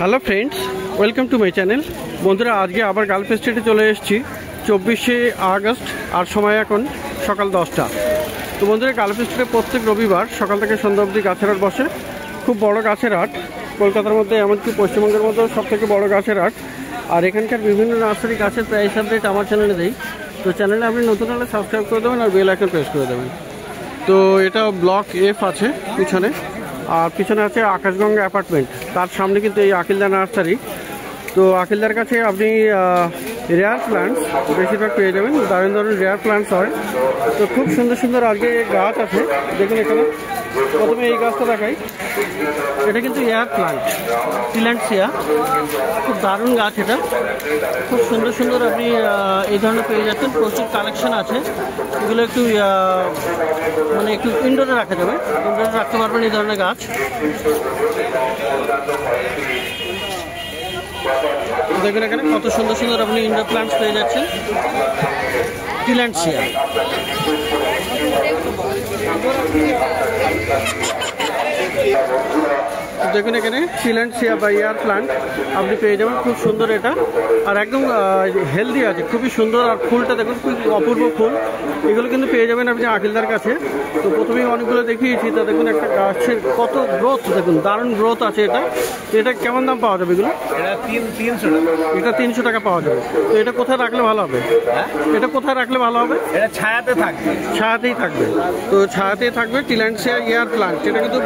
Hello friends, welcome to my channel. বন্ধুরা, আজকে আবার গালফ এস্টেটে চলে এসেছি 24শে আগস্ট, আর সময় এখন সকাল 10টা। তো বন্ধুরা, গালফ এস্টেটে প্রত্যেক রবিবার সকাল থেকে সন্ধ্যা অবধি গাছের হাট বসে। খুব বড় গাছের হাট, কলকাতার মধ্যে এমনকি পশ্চিমবঙ্গের মধ্যেও সবথেকে বড় গাছের হাট। আর এখানকার বিভিন্ন নার্সারি গাছের প্রাইস আপডেট আমার চ্যানেলে দেই। তো চ্যানেলে আপনি নতুন হলে সাবস্ক্রাইব করে দেবেন আর বেল আইকন প্রেস করে দেবেন। তো এটা ব্লক F আছে পিছনে, আর পিছনে আছে আকাশগঙ্গা অ্যাপার্টমেন্ট। তার সামনে কিন্তু এই আকিলদা নার্সারি। তো আকিলদার কাছে আপনি রেয়ার প্ল্যান্টস বেশিরভাগ পেয়ে যাবেন, দারুণ দারুণ রেয়ার প্ল্যান্টস হয়। তো খুব সুন্দর সুন্দর আজকে গাছ আছে, দেখুন এখানে। প্রথমে এই গাছটা দেখাই, এটা কিন্তু এয়ার প্ল্যান্ট, টিল্যান্ডসিয়া, খুব দারুণ গাছ। এটা খুব সুন্দর সুন্দর আপনি এই ধরনের পেয়ে যাচ্ছেন, প্রচুর কালেকশন আছে। এগুলো একটু মানে একটু ইনডোরে রাখা যাবে, ইনডোরে রাখতে পারবেন এই ধরনের গাছ। দেখুন এখানে কত সুন্দর সুন্দর আপনি ইনডোর প্ল্যান্টস পেয়ে যাচ্ছেন, টিল্যান্ডসিয়া। দেখুন এখানে টিল্যান্ডসিয়া বা এয়ার প্ল্যান্ট আপনি পেয়ে যাবেন, খুব সুন্দর এটা, আর একদম হেলদি আছে, খুবই সুন্দর। আর ফুলটা দেখুন, খুব অপূর্ব ফুল। এগুলো কিন্তু পেয়ে যাবেন আপনি আকিলদার কাছে। তো প্রথমেই অনেকগুলো দেখিয়েছি, তা দেখুন একটা গাছের কত গ্রোথ, দেখুন দারুণ গ্রোথ আছে এটা। তো এটা কেমন দাম পাওয়া যাবে এগুলো? এটা 300 টাকা পাওয়া যাবে। তো এটা কোথায় রাখলে ভালো হবে? এটা কোথায় রাখলে ভালো হবে? এটা ছায়াতে থাকবে, ছায়াতেই থাকবে। তো ছায়াতেই থাকবে টিল্যান্ডসিয়া এয়ার প্ল্যান্ট। এটা কিন্তু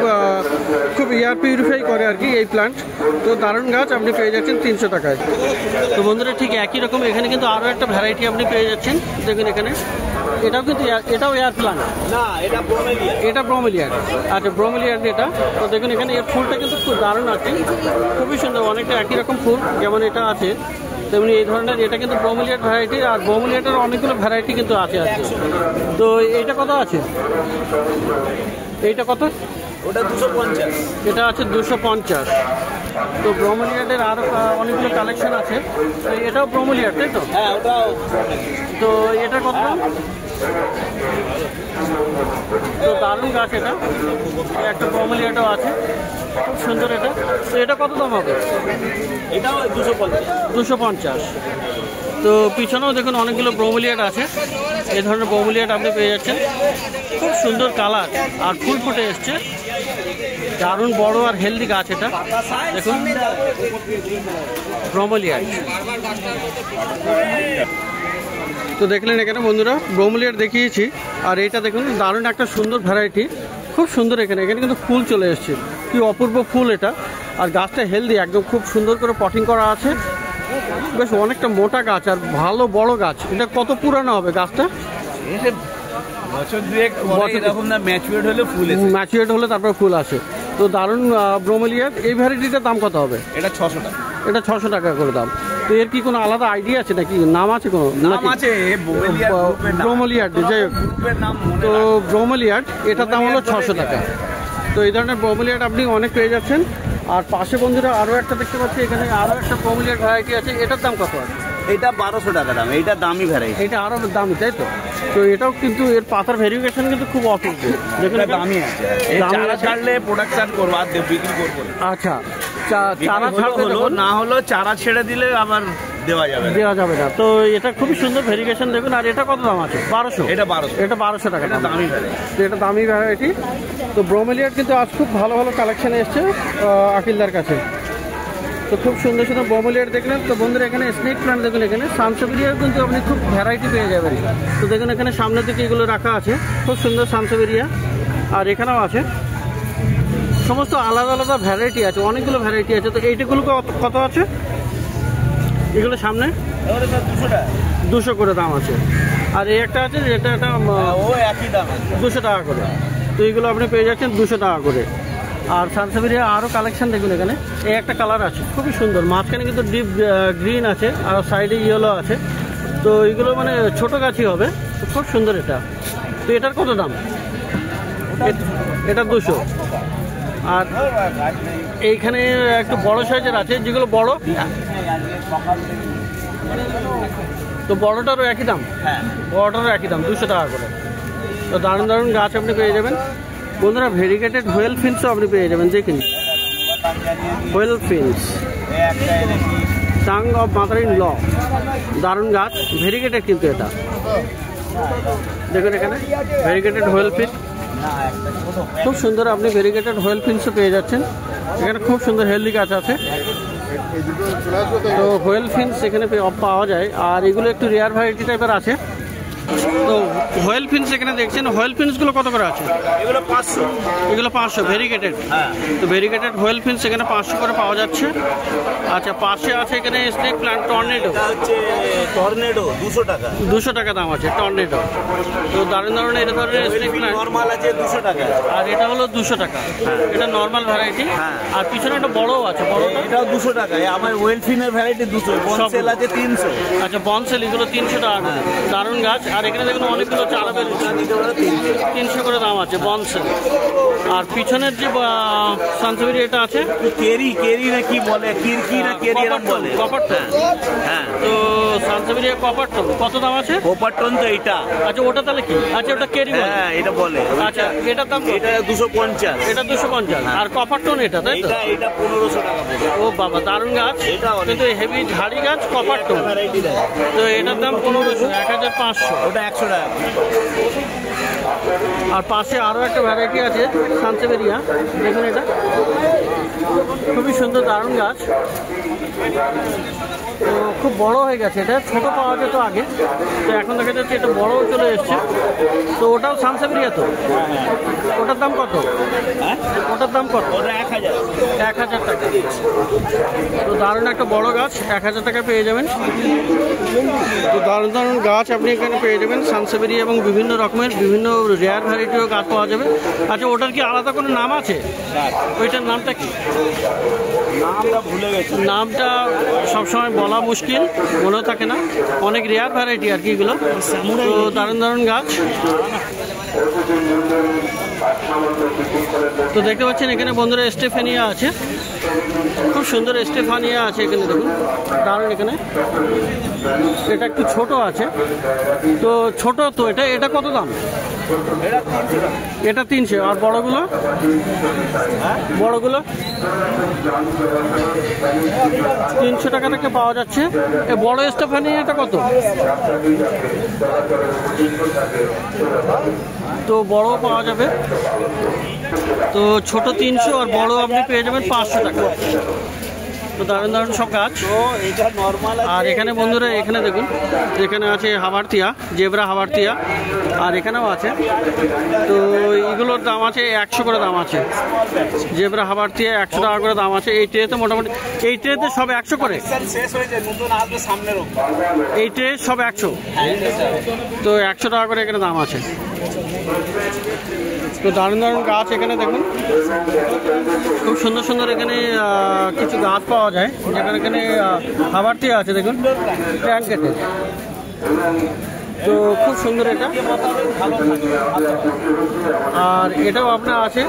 খুব এয়ার পিউরিফাই করে আর কি এই প্ল্যান্ট। তো দারুণ গাছ আপনি পেয়ে যাচ্ছেন 300 টাকায়। তো বন্ধুরা, ঠিক একই রকম এখানে কিন্তু আরও একটা ভ্যারাইটি আপনি পেয়ে যাচ্ছেন। দেখুন এখানে এটাও কিন্তু এটাও এয়ার প্ল্যান্ট না, এটা ব্রোমেলিয়া। এটা ব্রোমেলিয়ার। আচ্ছা, ব্রোমেলিয়ার এটা। তো দেখুন এখানে এর ফুলটা কিন্তু খুব দারুণ আছে, খুবই সুন্দর। অনেকটা একই রকম ফুল যেমন এটা আছে, তেমনি এই ধরনের এটা কিন্তু ব্রোমেলিয়ার ভ্যারাইটি। আর ব্রোমেলিয়াটার অনেকগুলো ভ্যারাইটি কিন্তু আছে আজকে। তো এইটা কত আছে? এইটা কত? ওটা 250। এটা আছে 250। তো ব্রোমেলিয়াটের আরও অনেকগুলো কালেকশন আছে। তো এটাও ব্রোমেলিয়ার, তাই তো? হ্যাঁ, ওটাও। তো এটা কত দাম? তো দারুণ গাছ এটা, একটা ব্রোমেলিয়াটাও আছে, খুব সুন্দর এটা। তো এটা কত দাম হবে? এটাও 250। তো পিছনেও দেখুন অনেকগুলো ব্রোমেলিয়াট আছে, এই ধরনের ব্রোমেলিয়াট আপনি পেয়ে যাচ্ছেন। খুব সুন্দর কালার আর ফুল ফুটে এসছে, দারুণ বড় আর হেলদি গাছ এটা। দেখুন ব্রোমেলিয়াট। তো দেখলেন এখানে বন্ধুরা ব্রোমেলিয়াট দেখিয়েছি। আর এইটা দেখুন দারুণ একটা সুন্দর ভ্যারাইটি, খুব সুন্দর। এখানে কিন্তু ফুল চলে এসছে, কি অপূর্ব ফুল এটা। আর গাছটা হেলদি একদম, খুব সুন্দর করে পটিং করা আছে, বেশ অনেকটা মোটা গাছ আর ভালো বড় গাছ। এটা কত পুরানো হবে গাছটা? বছর দুয়েক এরকম না, ম্যাচুরেট হলে ফুল, ম্যাচুরেট হলে তারপর ফুল আসে। তো দারুণ ব্রোমেলিয়ার। এই ভ্যারাইটিটার দাম কত হবে? এটা 600 টাকা। এটা 600 টাকা করে দাম। তো এর কি কোনো আলাদা আইডিয়া আছে নাকি, নাম আছে কোনো? নাম আছে ব্রোমেলিয়ার, যাই হোক। তো ব্রোমেলিয়ার এটার দাম হলো 600 টাকা। তো এই ধরনের ব্রোমেলিয়ার আপনি অনেক পেয়ে যাচ্ছেন। আর পাশে বন্ধুরা আরও একটা দেখতে পাচ্ছি, এখানে আরও একটা ব্রোমেলিয়ার ভ্যারাইটি আছে। এটার দাম কত আছে? এটা 1200 টাকা দাম। এইটা দামি ভ্যারাইটি, এটা আরও দামি, তাই তো? তো এটাও কিন্তু এর পাতার ভেরিফিকেশন কিন্তু খুব অপূর্ব, দেখুন দামি আছে। চারা ছাড়লে প্রোডাকশন করবো আর বিক্রি করবো। আচ্ছা, চারা ছাড়তে না হলো চারা ছেড়ে দিলে আবার দেওয়া যাবে না। তো এটা খুবই সুন্দর ভেরিফিকেশন দেখুন। আর এটা কত দাম আছে? 1200। এটা 1200 টাকা দামি ভ্যারাইটি। তো এটা দামি ভ্যারাইটি। তো ব্রোমেলিয়ার কিন্তু আজ খুব ভালো ভালো কালেকশন এসছে আকিলদার কাছে। তো খুব সুন্দর সুন্দর ব্রোমেলিয়ার দেখলেন। তো বন্ধুরা, এখানে স্নেক প্ল্যান্ট দেখুন, এখানে সানসেভেরিয়ার কিন্তু আপনি খুব ভ্যারাইটি পেয়ে যাবেন। তো দেখুন এখানে সামনের দিকে এগুলো রাখা আছে, খুব সুন্দর সানসেভেরিয়া। আর এখানেও আছে, সমস্ত আলাদা আলাদা ভ্যারাইটি আছে, অনেকগুলো ভ্যারাইটি আছে। তো এইটাগুলো কত আছে? এগুলো সামনে 200 করে দাম আছে। আর এই একটা আছে, এটা ও একই দাম, 200 টাকা করে। তো এইগুলো আপনি পেয়ে যাচ্ছেন 200 টাকা করে। আর সানসেভেরিয়া আরও কালেকশন দেখুন, এখানে এই একটা কালার আছে, খুবই সুন্দর। মাঝখানে কিন্তু ডিপ গ্রিন আছে আর সাইডে ইয়েলো আছে। তো এইগুলো মানে ছোট গাছই হবে, তো খুব সুন্দর এটা। তো এটার কত দাম? এটা 200। আর এইখানে একটু বড় সাইজের আছে, যেগুলো বড়, তো বড়টারও একই দাম? হ্যাঁ, বড়টারও একই দাম, 200 টাকা করে। তো দারুণ দারুণ গাছ আপনি পেয়ে যাবেন। বন্ধুরা ভেরিগেটেড হোয়েল ফিন্সও আপনি পেয়ে যাবেন, দেখুন হোয়েল ফিন্স। একটা এনেছি। Tongue of mother in law, দারুণ গাছ, ভেরিগেটেড কিন্তু এটা দেখুন এখানে ভেরিগেটেড হোয়েল ফিন, না একটা ছোট খুব সুন্দর। আপনি ভেরিগেটেড হোয়েল ফিন্সও পেয়ে যাচ্ছেন এখানে, খুব সুন্দর হেলদি গাছ আছে। তো হোয়েল ফিন্স এখানে পাওয়া যায়, আর এগুলো একটু রেয়ার ভ্যারাইটি টাইপের আছে। তো হোয়েল ফিন্স এখানে দেখছেন, হোয়েল ফিন্সগুলো কত করে আছে? এগুলো 500, এগুলো 500 ভেরিগেটেড। হ্যাঁ তো ভেরিগেটেড হোয়েল ফিন্স এখানে 500 করে পাওয়া যাচ্ছে। আচ্ছা, পাশে আছে এখানে স্নেক প্ল্যান্ট টর্নেডো, এটা হচ্ছে টর্নেডো 200 টাকা। 200 টাকা দাম আছে টর্নেডো। তো দারুণ দারুণ এটা ধরনের স্নেক প্ল্যান্ট, নরমাল আছে 200 টাকা, আর এটা হলো 200 টাকা। এটা নর্মাল ভ্যারাইটি। হ্যাঁ। আর পিছনে একটা বড়ও আছে, বড়টা এটাও 200 টাকা। আমার ওয়েলফিনের ভ্যারাইটি 200, বনসেল আছে 300। আচ্ছা, বনসেল এগুলো 300 টাকা করে। দারুণ গাছ। আর এখানে দেখুন অনেকগুলো চারা বেরোচ্ছে, 300 করে দাম আছে বনসেল। আর পিছনের যে সানসেভেরি এটা আছে কেরি, কেরি না কি বলে, কিরকি না কেরি এরকম বলে, কপারটন। হ্যাঁ তো সানসেভেরি কপারটন কত দাম আছে? কোপারটন তো এটা। আচ্ছা, ওটা তাহলে কি? আচ্ছা, ওটা কেরি বলে। হ্যাঁ এটা বলে। আচ্ছা, এটার দাম? এটা 250। এটা 250। আর কপারটন এটা, তাই তো? এটা 1500 টাকা পড়বে। ও বাবা, দারুণ গাছ। এটা অনেক- কিন্তু হেভি ঝাড়ি গাছ, কপারটন। ভ্যারাইটি দেয়। তো এটার দাম 1500, 1500। ওটা 100 টাকা। আর পাশে আরও একটা ভ্যারাইটি আছে সানসেভেরিয়া, দেখুন এটা খুবই সুন্দর, দারুণ গাছ। তো খুব বড় হয়ে গেছে, এটা ছোট পাওয়া যেত আগে, তো এখন দেখা যাচ্ছে এটা বড় চলে এসছে। তো ওটাও সানসেভেরিয়া তো? ওটার দাম কত? হ্যাঁ ওটার দাম কত? ওটা 1000। 1000 টাকা। তো দারুণ একটা বড় গাছ, 1000 টাকা পেয়ে যাবেন। তো দারুণ দারুণ গাছ আপনি এখানে পেয়ে যাবেন, সানসেভেরিয়া এবং বিভিন্ন রকমের বিভিন্ন রেয়ার ভ্যারাইটিও গাছ পাওয়া যাবে। আচ্ছা, ওটার কি আলাদা কোনো নাম আছে? ওইটার নামটা কি? নামটা ভুলে গেছি। নামটা সবসময় বলা মুশকিল, মনেও থাকে না। অনেক রেয়ার ভ্যারাইটি আর কি এগুলো। তো দারুণ দারুণ গাছ। তো দেখতে পাচ্ছেন এখানে বন্ধুরা স্টেফানিয়া আছে, খুব সুন্দর স্টেফানিয়া আছে এখানে, দেখুন দারুণ। এখানে এটা একটু ছোট আছে, তো ছোট তো এটা, এটা কত দাম? এটা 300। আর বড়গুলো? বড়গুলো 300 টাকা থেকে পাওয়া যাচ্ছে। এ বড় স্টেফানিয়াটা কত? তো বড় পাওয়া যাবে। তো ছোট 300, আর বড় আপনি পেয়ে যাবেন 500 টাকা। তো দারুণ দারুণ সব গাছ। এটা নরমাল। আর এখানে বন্ধুরা এখানে দেখুন, এখানে আছে হাবারতিয়া, জেব্রা হাবারতিয়া, আর এখানেও আছে। তো এগুলোর দাম আছে 100 করে দাম আছে। জেব্রা হাবারতিয়া 100 টাকা করে দাম আছে। এই ট্রেতে মোটামুটি, এই ট্রেতে সব 100 করে। শেষ হয়েছে, নতুন আসবে সামনের। এই ট্রে সব 100। তো 100 টাকা করে এখানে দাম আছে। তো দারুণ দারুণ গাছ এখানে দেখুন, খুব সুন্দর সুন্দর এখানে কিছু গাছ পাওয়া যায়, যেখানে এখানে হাবারতিয়া আছে দেখুন, ট্যাঙ্কেটে। তো খুব সুন্দর এটা। আর এটাও আপনার আছে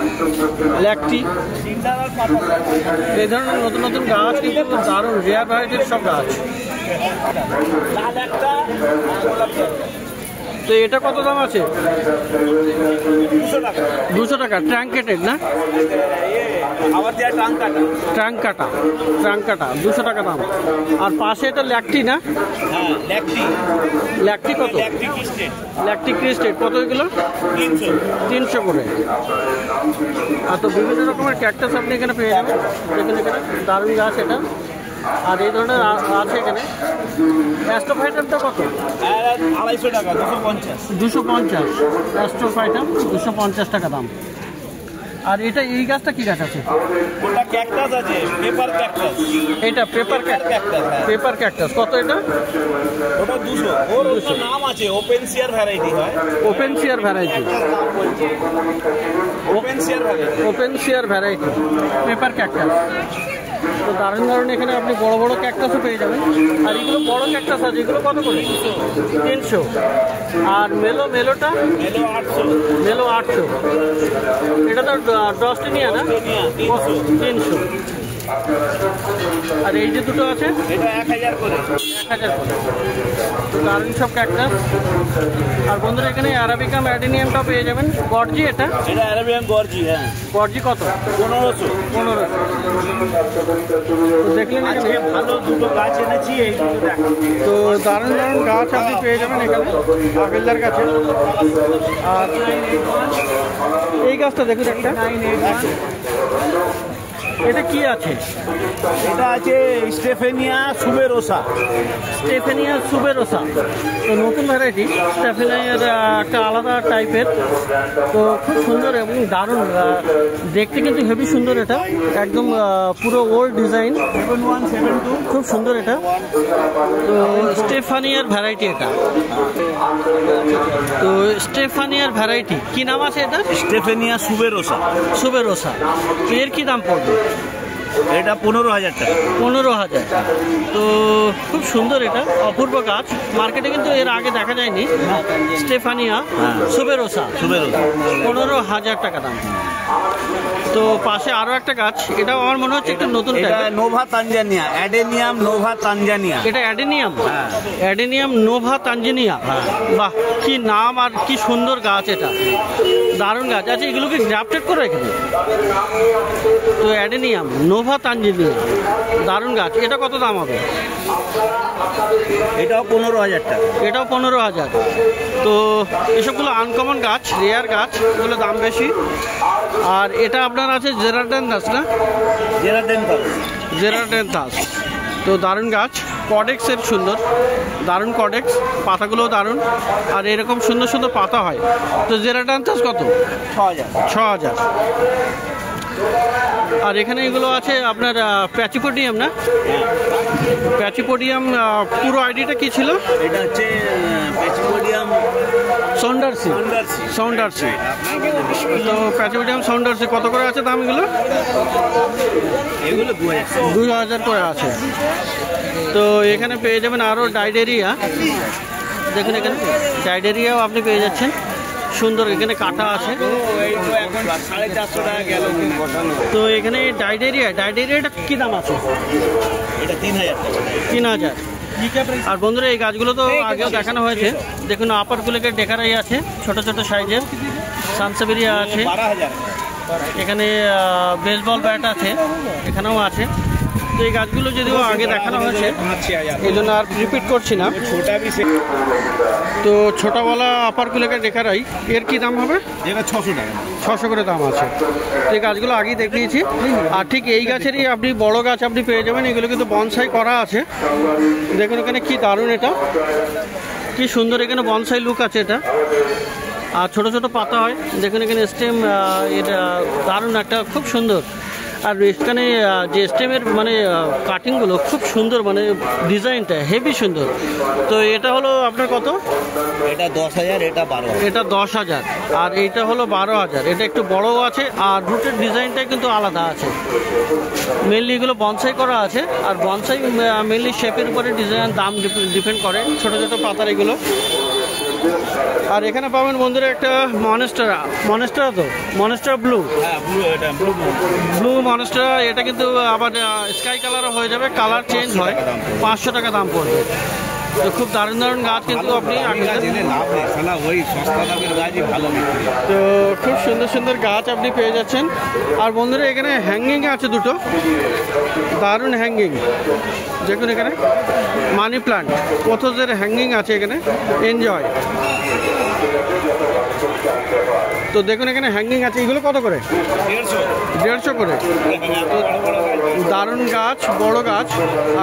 ল্যাকটি। এই ধরনের নতুন নতুন গাছ কিন্তু দারুণ রেয়ার ভ্যারাইটির সব গাছ। তো এটা কত দাম আছে? 200 টাকা। ট্রাঙ্কেটেড না? ট্রাঙ্ক কাটা, ট্রাঙ্ক কাটা 200 টাকা দাম। আর পাশে এটা ল্যাকটি না? ল্যাকটি কত? ল্যাকটি ক্রিস্টেড কত এগুলো? 300 করে। আর তো বিভিন্ন রকমের ক্যাকটাস আপনি এখানে পেয়ে যাবেন। এখানে দারুণ গাছ এটা। আর এই ধরনের আছে এখানে। অ্যাস্ট্রোফাইটামটা কত? 250 টাকা। 250। অ্যাস্ট্রোফাইটাম 250 টাকা দাম। আর এটা, এই গাছটা কি গাছ আছে? ওটা ক্যাকটাস আছে, পেপার ক্যাকটাস। এটা পেপার ক্যাকটাস। পেপার ক্যাকটাস কত এটা? ওটা 200। ওর একটা নাম আছে, ওপেন সিয়ার ভ্যারাইটি হয়। ওপেন সিয়ার ভ্যারাইটি। ওপেন সিয়ার ভ্যারাইটি। ওপেন সিয়ার ভ্যারাইটি পেপার ক্যাকটাস। তো দারুণ দারুণ এখানে আপনি বড় বড় ক্যাকটাসও পেয়ে যাবেন। আর এগুলো বড় ক্যাকটাস আছে, এগুলো কত করে? 300। আর মেলোটা? মেলো 800। এটা তো ডস্টিনিয়া না? 300। আর এই যে দুটো আছে এটা 1000 করে। 1000 করে। তো দারুণ সব ক্যাকটাস। আর বন্ধুরা এখানে অ্যারাবিকাম অ্যাডেনিয়ামটাও পেয়ে যাবেন। গর্জি এটা অ্যারাবিয়ান গর্জি। হ্যাঁ, গর্জি কত? 1500। 1500। তো দেখলেন আজকে ভালো দুটো গাছ এনেছি, এই দুটো দেখাবো। তো দারুণ দারুণ গাছ আপনি পেয়ে যাবেন এখানে আকেলদার কাছে। আর এই গাছটা দেখুন একটা, এটা কি আছে? এটা আছে স্টেফেনিয়া সুবেরোসা। স্টেফেনিয়া সুবেরোসা। তো নতুন ভ্যারাইটি স্টেফেনিয়ার একটা আলাদা টাইপের। তো খুব সুন্দর এবং দারুণ দেখতে, কিন্তু হেভি সুন্দর। এটা একদম পুরো ওল্ড ডিজাইন, 7172। খুব সুন্দর এটা। তো স্টেফানিয়ার ভ্যারাইটি এটা। তো স্টেফানিয়ার ভ্যারাইটি কি নাম আছে এটা? স্টেফেনিয়া সুবেরোসা। সুবেরোসা। এর কি দাম পড়বে? এটা 15000 টাকা। 15000। তো খুব সুন্দর, এটা অপূর্ব গাছ। মার্কেটে কিন্তু এর আগে দেখা যায়নি। স্টেফানিয়া সুবেরোসা, 15000 টাকা দাম। তো পাশে আরো একটা গাছ, এটাও আমার মনে হচ্ছে একটু নতুন এটা Nova Tanzania, adenium Nova Tanzania. এটা অ্যাডেনিয়াম, অ্যাডেনিয়াম নোভা তানজানিয়া। বাহ, কি নাম আর কি সুন্দর গাছ, এটা দারুণ গাছ। আচ্ছা, এগুলোকে গ্রাফটেড করে এখানে? তো অ্যাডেনিয়াম নোভা তানজানিয়া, দারুণ গাছ। এটা কত দাম হবে? এটাও 15000 টাকা। এটাও 15000। তো এসবগুলো আনকমন গাছ, রেয়ার গাছ, এগুলো দাম বেশি। আর এটা আপনার আছে জেরাডেন্থাস না? জেরাডেন্থাস। তো দারুণ গাছ। কডেক্সের সুন্দর, দারুণ কডেক্স, পাতাগুলোও দারুণ। আর এরকম সুন্দর সুন্দর পাতা হয়। তো জেরাডেন্থাস কত? 6000। আর এখানে এগুলো আছে আপনার প্যাচিপোডিয়াম না? প্যাচিপোডিয়াম পুরো আইডিটা কি ছিল? এটা হচ্ছে প্যাচিপোডিয়াম সাউন্ডারসি। সাউন্ডারসি। তো প্যাচিপোডিয়াম সাউন্ডারসি কত করে আছে দাম এগুলো? এগুলো 2000 করে আছে। তো এখানে পেয়ে যাবেন আরও ডাইডেরিয়া। দেখুন এখানে ডাইডেরিয়াও আপনি পেয়ে যাচ্ছেন, সুন্দর। এখানে কাটা আছে। তো এখানে ডাইডেরিয়াটা কি দাম আছে? এটা 3000 টাকা। 3000। আর বন্ধুরা এই গাছগুলো তো আগেও দেখানো হয়েছে। দেখুন আপারগুলোকে ডেকারাই আছে, ছোট ছোট সাইজের। সানসেবেরিয়া আছে এখানে, বেসবল ব্যাট আছে এখানেও আছে। তো এই গাছগুলো যদিও আগে দেখানো হয়েছে, এই জন্য আর রিপিট করছি না। তো ছোটবেলা আপারগুলোকে ডেকারাই, এর কি দাম হবে? 600 টাকা। 600 করে দাম আছে। তো এই গাছগুলো আগেই দেখিয়েছি। আর ঠিক এই গাছেরই আপনি বড় গাছ আপনি পেয়ে যাবেন। এগুলো কিন্তু বনসাই করা আছে। দেখুন এখানে কি দারুণ, এটা কি সুন্দর। এখানে বনসাই লুক আছে এটা। আর ছোট ছোট পাতা হয়। দেখুন এখানে স্টেম, এটা দারুণ একটা, খুব সুন্দর। আর এখানে যে স্টেমের মানে কাটিংগুলো খুব সুন্দর, মানে ডিজাইনটা হেভি সুন্দর। তো এটা হলো আপনার কত? এটা 10000, এটা 12000। এটা 10000 আর এইটা হলো 12000। এটা একটু বড়ও আছে আর রুটের ডিজাইনটাই কিন্তু আলাদা আছে। মেনলি এগুলো বনসাই করা আছে। আর বনসাই মেনলি শেপের উপরে ডিজাইন, দাম ডিপেন্ড করে। ছোট ছোট পাতার এগুলো। আর এখানে পাবেন বন্ধুরা একটা মনেস্টারা। তো মনেস্টারা ব্লু। হ্যাঁ, ব্লু মনেস্টারা। এটা কিন্তু আবার স্কাই কালারও হয়ে যাবে, কালার চেঞ্জ হয়। 500 টাকা দাম পড়বে। তো খুব দারুণ দারুণ গাছ কিন্তু আপনি তো খুব সুন্দর সুন্দর গাছ আপনি পেয়ে যাচ্ছেন। আর বন্ধুরা এখানে হ্যাঙ্গিং আছে দুটো, দারুণ হ্যাঙ্গিং। দেখুন এখানে মানি প্লান্ট, পোথোসের হ্যাঙ্গিং আছে এখানে, এনজয়। তো দেখুন এখানে হ্যাঙ্গিং আছে। এগুলো কত করে? 150 করে। দারুণ গাছ, বড় গাছ।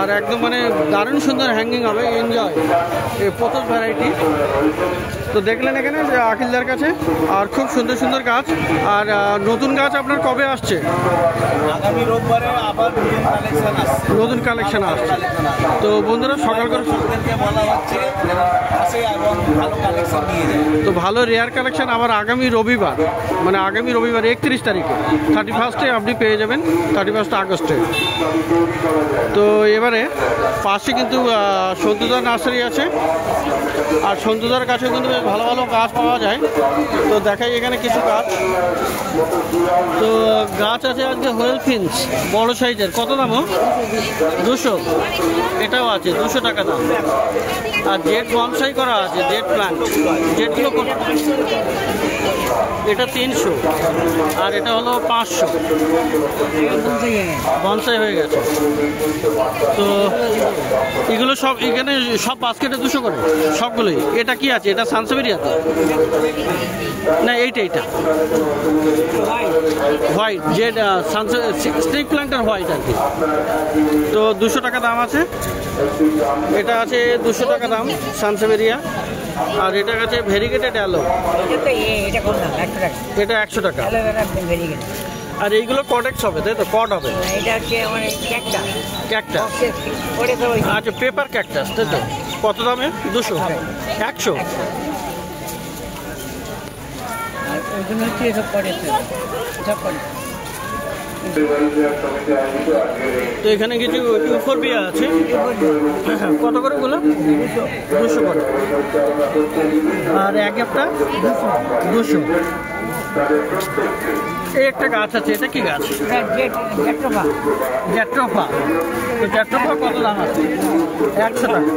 আর একদম মানে দারুণ সুন্দর হ্যাঙ্গিং হবে, এনজয়। এই পোথোস ভ্যারাইটি। তো দেখলেন এখানে যে আখিলদার কাছে। আর খুব সুন্দর সুন্দর গাছ। আর নতুন গাছ আপনার কবে আসছে? আগামী রোববারে আবার নতুন কালেকশন আসছে। তো বন্ধুরা সকাল করে বলা হচ্ছে তো ভালো রেয়ার কালেকশন আবার আগামী রবিবার, মানে আগামী রবিবার 31 তারিখে, 31 আপনি পেয়ে যাবেন, 31 আগস্টে। তো এবারে পাশে কিন্তু সন্তুদার নার্সারি আছে। আর সন্তুদার কাছে কিন্তু বেশ ভালো ভালো গাছ পাওয়া যায়। তো দেখাই এখানে কিছু গাছ। তো গাছ আছে আজকে হোয়েল ফিন্স বড় সাইজের, কত দাম? 200। এটাও আছে 200 টাকা দাম। আর জেট বনসাই করা আছে, জেট প্ল্যান্ট, জেটগুলো এটা 300 আর এটা হলো 500। বনসাই হয়ে গেছে। তো এগুলো সব এখানে সব বাস্কেটে 200 করে সবগুলোই। এটা কি আছে? এটা সানসেভেরিয়াতে না, এইটা হোয়াইট জেড স্নেক প্ল্যান্টার হোয়াইট আর কি। তো 200 টাকা দাম আছে। এটা আছে 200 টাকা দাম সানসেভেরিয়া। আর এটা আছে ভেরিগেটেড অ্যালো, এটা 100 টাকা। আর এইগুলো কডেক্স হবে, তাই তো? কড হবে। ক্যাকটাস, আচ্ছা পেপার ক্যাকটাস, তাই তো? কত দামে? 200, 100। তো এখানে কিছু ইউফোরবিয়া আছে, কত করে ওগুলো? 200 করে। আর এক একটা 200। এই একটা গাছ আছে, এটা কি গাছ? জ্যাট্রোফা। তো জ্যাট্রোফা কত দাম আছে? 100 টাকা।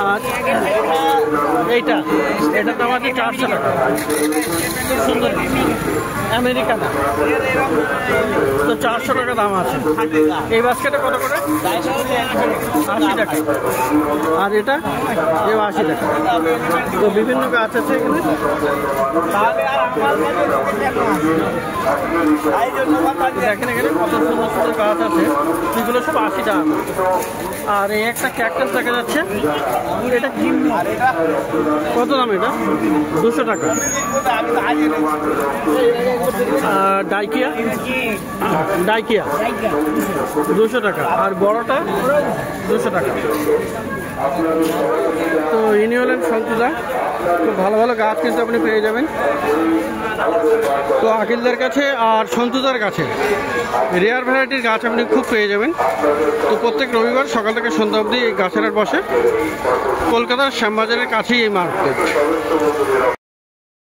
আর এইটা, এটার দাম আছে 400 টাকা। সুন্দর আমেরিকানা, তো 400 টাকা দাম আছে। এই বাস্কেটে কত করে? 80 টাকা। আর এটা 80 টাকা। তো বিভিন্ন গাছ আছে এখানে। দেখেন এখানে কত সুন্দর সুন্দর গাছ আছে, এগুলো সব 80 টাকা। আর এই একটা ক্যাকটাস দেখা যাচ্ছে, এটা কি? কত দাম এটা? 200 টাকা। আর ডাইকিয়া 200 টাকা। আর বড়টা 200 টাকা। তো ইনি হলেন সন্তুদা। খুব ভালো ভালো গাছ কিন্তু আপনি পেয়ে যাবেন। তো আকিলদার কাছে আর সন্তুদার কাছে রেয়ার ভ্যারাইটির গাছ আপনি খুব পেয়ে যাবেন। তো প্রত্যেক রবিবার সকাল থেকে সন্ধ্যা অবধি এই গাছের হাট বসে। কলকাতার শ্যামবাজারের কাছেই এই মার্কেট।